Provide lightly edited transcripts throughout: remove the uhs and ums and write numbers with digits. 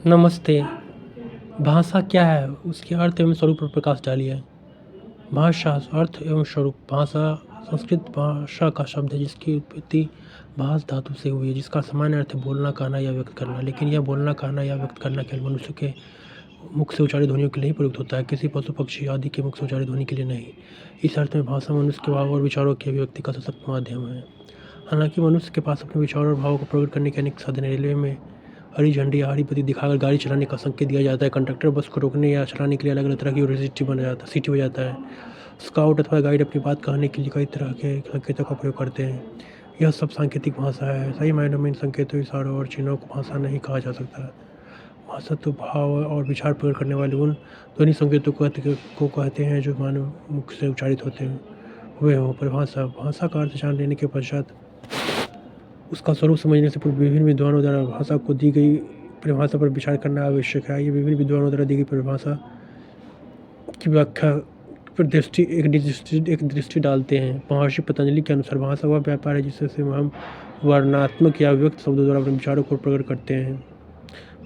नमस्ते। भाषा क्या है? उसके अर्थ एवं स्वरूप पर प्रकाश डालिए। भाषा अर्थ एवं स्वरूप। भाषा संस्कृत भाषा का शब्द है जिसकी उत्पत्ति भाष धातु से हुई है, जिसका सामान्य अर्थ है बोलना, कहना या व्यक्त करना। लेकिन यह बोलना, कहना या व्यक्त करना केवल मनुष्य के मुख से उच्चारित ध्वनियों के लिए ही प्रयुक्त होता है, किसी पशु पक्षी आदि के मुख से उच्चारित ध्वनि के लिए नहीं। इस अर्थ में भाषा मनुष्य के भाव और विचारों की अभिव्यक्ति का सशक्त माध्यम है। हालांकि मनुष्य के पास अपने विचारों और भावों को प्रकट करने के अनेक साधन हैं। रेलवे में हरी झंडी या हरी बत्ती दिखाकर गाड़ी चलाने का संकेत दिया जाता है। कंडक्टर बस को रोकने या चलाने के लिए अलग अलग तरह की सीटी बजाता है। स्काउट अथवा गाइड अपनी बात कहने के लिए कई तरह के संकेतों का प्रयोग करते हैं। यह सब सांकेतिक भाषा है। सही मायनों में इन संकेतों, इशारों और चिन्हों को भाषा नहीं कहा जा सकता। भाषा तो भाव और विचार प्रकट करने वाले उन ध्वनि संकेतों को कहते हैं जो मानव मुख से उच्चारित होते हुए हों। परिभाषा। भाषा का अर्थ जान लेने के पश्चात उसका स्वरूप समझने से पूर्व विभिन्न विद्वानों द्वारा भाषा को दी गई परिभाषा पर विचार करना आवश्यक है। ये विभिन्न विद्वानों द्वारा दी गई परिभाषा की व्याख्या पर एक दृष्टि डालते हैं। महर्षि पतंजलि के अनुसार भाषा वह व्यापार है जिससे हम वर्णनात्मक या व्यक्त शब्दों द्वारा अपने विचारों को प्रकट करते हैं।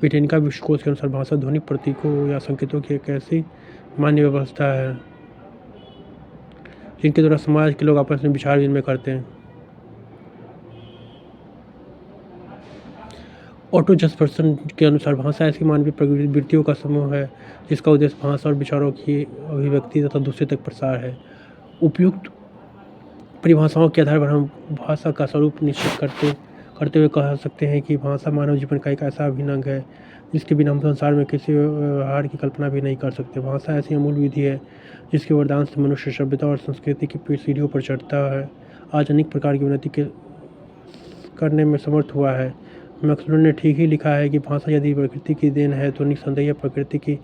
ब्रिटेनिका विश्वकोश के अनुसार भाषा ध्वनि प्रतीकों या संकेतों की एक ऐसी मान्य व्यवस्था है जिनके द्वारा समाज के लोग आपस में विचार विनिमय करते हैं। ऑटो जसपर्सन के अनुसार भाषा ऐसी मानवीय प्रवृत्तियों का समूह है जिसका उद्देश्य भाषा और विचारों की अभिव्यक्ति तथा दूसरे तक प्रसार है। उपयुक्त परिभाषाओं के आधार पर हम भाषा का स्वरूप निश्चित करते हुए कह सकते हैं कि भाषा मानव जीवन का एक ऐसा अभिन्न अंग है जिसके बिना हम संसार में किसी व्यवहार की कल्पना भी नहीं कर सकते। भाषा ऐसी अमूल विधि है जिसके वरदान से मनुष्य सभ्यता और संस्कृति की सीढ़ियों पर चढ़ता है, आज अनेक प्रकार की उन्नति करने में समर्थ हुआ है। मैक्सवेल ने ठीक ही लिखा है कि भाषा यदि प्रकृति की देन है तो निस्संदेह प्रकृति की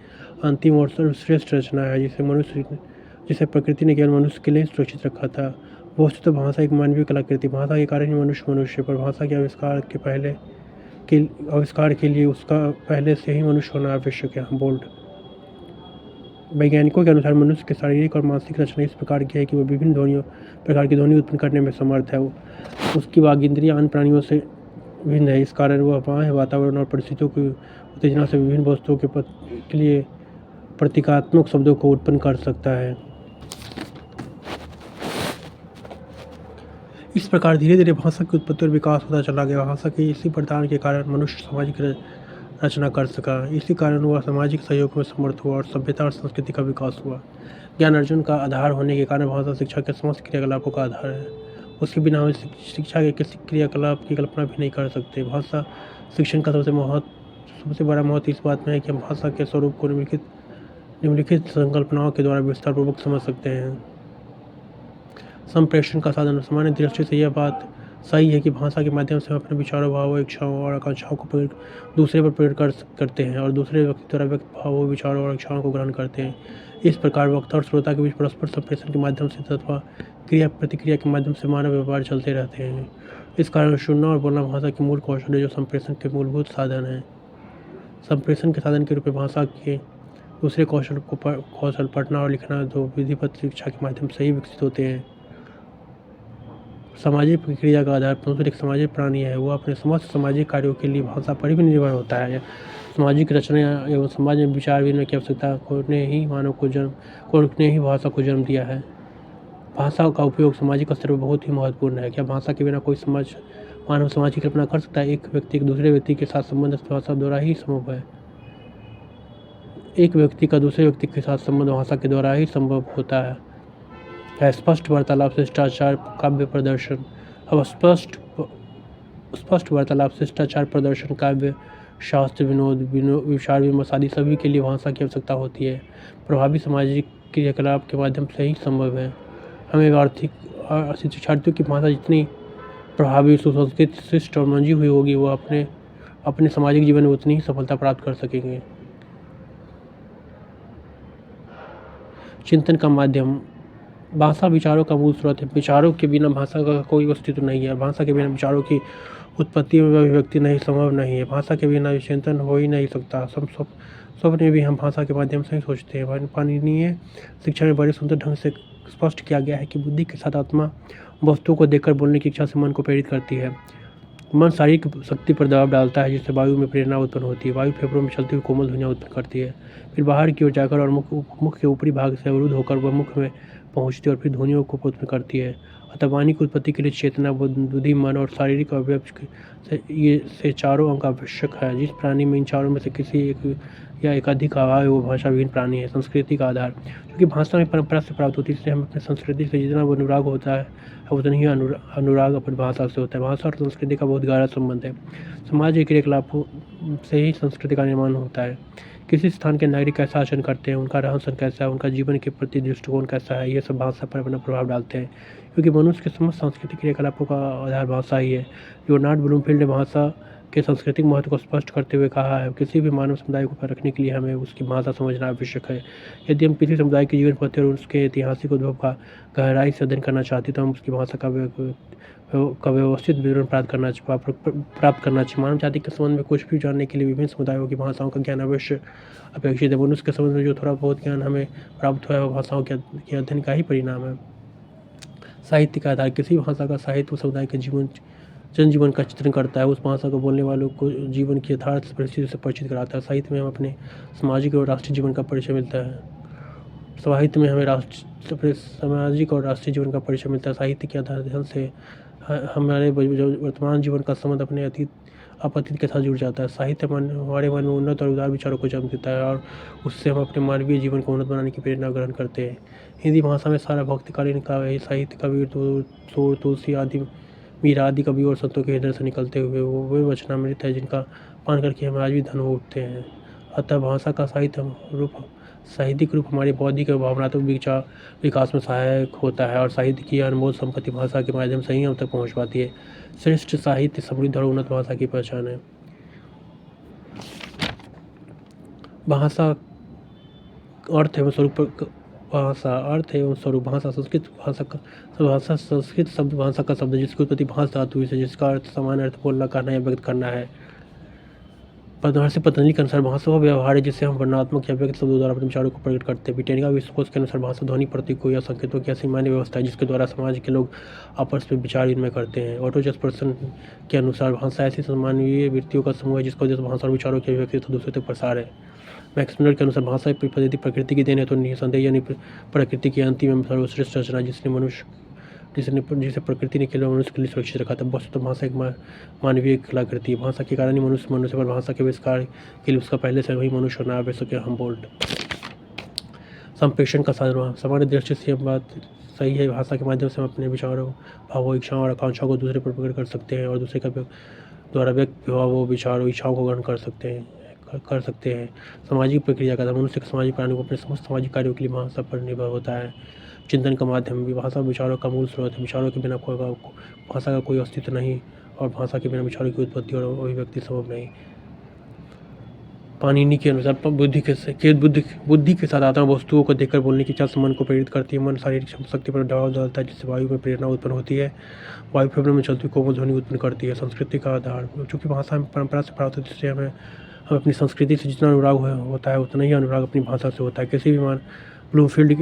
अंतिम और सर्वश्रेष्ठ रचना है जिसे प्रकृति ने केवल मनुष्य के लिए सुरक्षित रखा था। वस्तुतः भाषा एक मानवीय कलाकृति। भाषा के कारण ही मनुष्य पर भाषा के आविष्कार के लिए उसका पहले से ही मनुष्य होना आवश्यक है। बोल्ड। वैज्ञानिकों के अनुसार मनुष्य की शारीरिक और मानसिक रचना इस प्रकार की है कि वह विभिन्न प्रकार की ध्वनि उत्पन्न करने में समर्थ है। उसकी वाग इंद्रियां अन्य प्राणियों से भिन्न है। इस कारण वह बाह्य वातावरण और परिस्थितियों की उत्तेजना से विभिन्न वस्तुओं के लिए प्रतीकात्मक शब्दों को उत्पन्न कर सकता है। इस प्रकार धीरे धीरे भाषा की उत्पत्ति और विकास होता चला गया। भाषा के इसी प्रदान के कारण मनुष्य सामाजिक रचना कर सका। इसी कारण वह सामाजिक सहयोग में समर्थ हुआ और सभ्यता और संस्कृति का विकास हुआ। ज्ञान अर्जुन का आधार होने के कारण भाषा शिक्षा के समस्त क्रियाकलापों का आधार है। उसके बिना हम शिक्षा के किसी क्रियाकलाप की कल्पना भी नहीं कर सकते। भाषा शिक्षण का सबसे बड़ा महत्व इस बात में है कि हम भाषा के स्वरूप को निम्नलिखित संकल्पनाओं के द्वारा विस्तारपूर्वक समझ सकते हैं। संप्रेषण का साधन। सामान्य दृष्टि से यह बात सही है कि भाषा के माध्यम से हम अपने विचारों, भावों, इच्छाओं और आकांक्षाओं को दूसरे पर प्रकट करते हैं और दूसरे व्यक्ति द्वारा व्यक्त भावों, विचारों और इच्छाओं को ग्रहण करते हैं। इस प्रकार वक्ता और श्रोता के बीच परस्पर संप्रेषण के माध्यम से तथा क्रिया प्रतिक्रिया के माध्यम से मानव व्यवहार चलते रहते हैं। इस कारण सुनना और बोलना भाषा के मूल कौशल है जो संप्रेषण के मूलभूत साधन है। संप्रेषण के साधन के रूप में भाषा के दूसरे कौशल पढ़ना और लिखना जो विधिवत शिक्षा के माध्यम से ही विकसित होते हैं। सामाजिक प्रक्रिया का आधार मनुष्य एक सामाजिक प्राणी है। वह अपने समस्त सामाजिक कार्यों के लिए भाषा पर ही निर्भर होता है। सामाजिक रचना एवं समाज में विचार विनिमय की आवश्यकता को ने ही भाषा को जन्म दिया है। भाषा का उपयोग सामाजिक स्तर पर बहुत ही महत्वपूर्ण है। क्या भाषा के बिना कोई मानव समाज की कल्पना कर सकता है? एक व्यक्ति दूसरे व्यक्ति के साथ संबंध भाषा द्वारा ही संभव है। एक व्यक्ति का दूसरे व्यक्ति के साथ संबंध भाषा के द्वारा ही संभव होता है। स्पष्ट वार्तालाप, शिष्टाचार, काव्य प्रदर्शन। अब स्पष्ट वार्तालाप, शिष्टाचार, प्रदर्शन, काव्य, शास्त्र, विनोद, विचार विमर्श आदि सभी के लिए भाषा की आवश्यकता होती है। प्रभावी सामाजिक क्रियाकलाप के माध्यम से ही संभव है। हमें शिक्षार्थियों की भाषा जितनी प्रभावी, सुसंस्कृत, शिष्ट और मंजी हुई होगी वह अपने सामाजिक जीवन में उतनी ही सफलता प्राप्त कर सकेंगे। चिंतन का माध्यम। भाषा विचारों का मूल स्रोत है। विचारों के बिना भाषा का कोई अस्तित्व नहीं है। भाषा के बिना विचारों की उत्पत्ति व अभिव्यक्ति संभव नहीं है। भाषा के बिना चिंतन हो ही नहीं सकता। स्वप्न भी हम भाषा के माध्यम से ही सोचते हैं। पाणिनीय शिक्षा में बड़े सुंदर ढंग से स्पष्ट किया गया है कि बुद्धि के साथ आत्मा वस्तुओं को देखकर बोलने की इच्छा से मन को प्रेरित करती है। मन शारीरिक शक्ति पर दबाव डालता है, जिससे वायु में प्रेरणा उत्पन्न होती है। वायु फेफड़ों में चलती हुई कोमल ध्वनियाँ उत्पन्न करती है, फिर बाहर की ओर जाकर और मुख के ऊपरी भाग से अवरुद्ध होकर वह मुख में पहुँचती है और फिर ध्वनियों को उत्पन्न करती है। अतः वाणी की उत्पत्ति के लिए चेतना, बुद्धि, मन और शारीरिक अवयव से चारों अंग आवश्यक है। जिस प्राणी में इन चारों में से किसी एक या एकाधिक अभाव है, वो भाषा विहीन प्राणी है। संस्कृति का आधार, क्योंकि भाषा में परंपरा से प्राप्त होती है, इसलिए हमें अपनी संस्कृति से जितना अनुराग होता है उतना ही अनुराग अपनी भाषा से होता है। भाषा और संस्कृति का बहुत गहरा संबंध है। समाज के क्रियाकलापों से ही संस्कृति का निर्माण होता है। किसी स्थान के नागरिक कैसा आचरण करते हैं, उनका रहन सहन कैसा है, उनका जीवन के प्रति दृष्टिकोण कैसा है, ये सब भाषा पर अपना प्रभाव डालते हैं, क्योंकि मनुष्य के समस्त सांस्कृतिक क्रियाकलापों का आधार भाषा ही है। लियोनार्ड ब्लूमफील्ड ने भाषा के सांस्कृतिक महत्व को स्पष्ट करते हुए कहा है, किसी भी मानव समुदाय को परखने के लिए हमें उसकी भाषा समझना आवश्यक है। यदि हम किसी समुदाय के जीवन पद्धति और उसके ऐतिहासिक उद्भव का गहराई से अध्ययन करना चाहते हैं, तो हम उसकी भाषा का व्यवस्थित विवरण प्राप्त करना चाहिए। मानव जाति के संबंध में कुछ भी जानने के लिए विभिन्न समुदायों की भाषाओं का ज्ञान अवश्य अपेक्षित है। मनुष्य के संबंध में जो थोड़ा बहुत ज्ञान हमें प्राप्त हुआ है, वह भाषाओं के अध्ययन का ही परिणाम है। साहित्य का आधार, किसी भाषा का साहित्य उस समुदाय के जनजीवन का चित्रण करता है। उस भाषा को बोलने वालों को जीवन की यथार्थ परिस्थिति से परिचित कराता है। साहित्य में हमें अपने सामाजिक और राष्ट्रीय जीवन का परिचय मिलता है। साहित्य में हमें सामाजिक और राष्ट्रीय जीवन का परिचय मिलता है। साहित्य के अध्ययन से हमारे वर्तमान जीवन का संबंध अपने अतीत के साथ जुड़ जाता है। साहित्य हमारे मन में उन्नत और उदार विचारों को जन्म देता है और उससे हम अपने मानवीय जीवन को उन्नत बनाने की प्रेरणा ग्रहण करते हैं। हिंदी भाषा में सारा भक्तिकालीन काव्य साहित्य, कबीर, तुलसी आदि, मीरा आदि कवि और संतों के हृदय से निकलते हुए वो वचनामृत है, जिनका पान करके हम आज भी धन्य उठते हैं। अतः भाषा का साहित्यिक रूप हमारे बौद्धिक और भावनात्मक विकास में सहायक होता है और साहित्य की अनमोल संपत्ति भाषा के माध्यम से ही हम तक पहुँच पाती है। श्रेष्ठ साहित्य समृद्ध और उन्नत भाषा की पहचान है। भाषा अर्थ एवं स्वरूप, भाषा अर्थ एवं स्वरूप, भाषा संस्कृत शब्द भाषा का शब्द है, जिसकी उत्पत्ति भाष धातु से, जिसका अर्थ सामान्य अर्थ बोलना, कहना या व्यक्त करना है। महर्षि पतंजलि के अनुसार भाषा वह व्यवहार है जिससे हम वर्णनात्मक या व्यक्त शब्दों द्वारा अपने विचारों को प्रकट करते हैं। ब्रिटेनिया विश्वकोश के अनुसार भाषा ध्वनि प्रतीकों या संकेतों की ऐसी मान्य व्यवस्था है जिसके द्वारा समाज के लोग आपस में विचार विनिमय करते हैं। ऑटो जसपर्सन के अनुसार भाषा ऐसी मानवीय वृत्तियों का समूह है जिसका उद्देश्य भाषा और विचारों के अभिव्यक्ति तथा दूसरे तक प्रसार है। मैक्स मुलर के अनुसार भाषा यदि प्रकृति की देन है तो निसंदेह यानी प्रकृति की अंतिम एवं सर्वश्रेष्ठ रचना जिसे प्रकृति ने केवल मनुष्य के लिए सुरक्षित रखा था। वस्तु तो भाषा एक मानवीय कलाकृति है। भाषा के कारण ही मनुष्य पर भाषा के आविष्कार के लिए उसका पहले से वही मनुष्य होना आवश्यक है। हमबोल्ट। संप्रेषण का साधन, सामान्य दृष्टि से यह बात सही है। भाषा के माध्यम से हम अपने विचारों, भावों, इच्छाओं और आकांक्षाओं को दूसरे पर प्रकट कर सकते हैं और दूसरे का द्वारा व्यक्त भावों, विचारों, इच्छाओं को ग्रहण कर सकते हैं। सामाजिक प्रक्रिया का, मनुष्य के सामाजिक प्राणी को अपने समस्त सामाजिक कार्यों के लिए भाषा पर निर्भर होता है। चिंतन का माध्यम, भाषा विचारों का मूल स्रोत है। विचारों के बिना भाषा का कोई अस्तित्व नहीं और भाषा के बिना विचारों की उत्पत्ति और अभिव्यक्ति संभव नहीं। पाणिनि के अनुसार बुद्धि के साथ आत्मा वस्तुओं को देखकर बोलने की इच्छा मन को प्रेरित करती है। मन शारीरिक शक्ति पर दबाव डालता है जिससे वायु में प्रेरणा उत्पन्न होती है। वायु फेफड़ों में चलती कोमल ध्वनि उत्पन्न करती है। संस्कृति का आधार, चूँकि भाषा में परंपरा से प्राप्त होती है इसलिए हम अपनी संस्कृति से जितना अनुराग होता है उतना ही अनुराग अपनी भाषा से होता है। किसी भी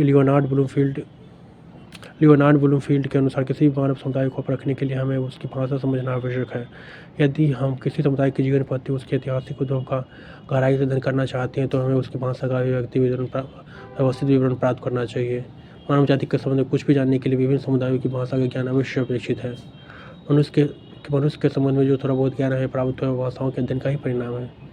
लियोनार्ड ब्लूमफील्ड के अनुसार किसी भी मानव समुदाय को परखने के लिए हमें उसकी भाषा समझना आवश्यक है। यदि हम किसी समुदाय के जीवन पद्धति, उसके ऐतिहासिक उद्भव का गहराई से अध्ययन करना चाहते हैं, तो हमें उसकी भाषा का व्यवस्थित विवरण प्राप्त करना चाहिए। मानव जाति के संबंध में कुछ भी जानने के लिए विभिन्न समुदायों की भाषा का ज्ञान अवश्य अपेक्षित है। मनुष्य के संबंध में जो थोड़ा बहुत ज्ञान हमें प्राप्त हुआ है, भाषाओं के अध्ययन का ही परिणाम है।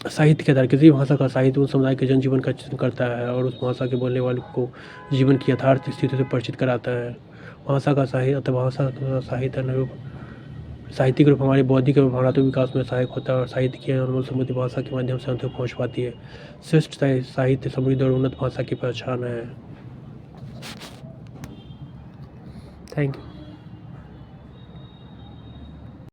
साहित्य के आधार, किसी भाषा का साहित्य उस समुदाय के जनजीवन का चित्रण करता है और उस भाषा के बोलने वालों को जीवन की यथार्थ स्थिति से परिचित कराता है। भाषा का साहित्यिक रूप हमारे बौद्धिक एवं भावनात्मक विकास में सहायक होता है और साहित्य की अनमोल संपत्ति भाषा के माध्यम से हम तक पहुँच पाती है। श्रेष्ठ साहित्य समृद्ध और उन्नत भाषा की पहचान है। Thank you.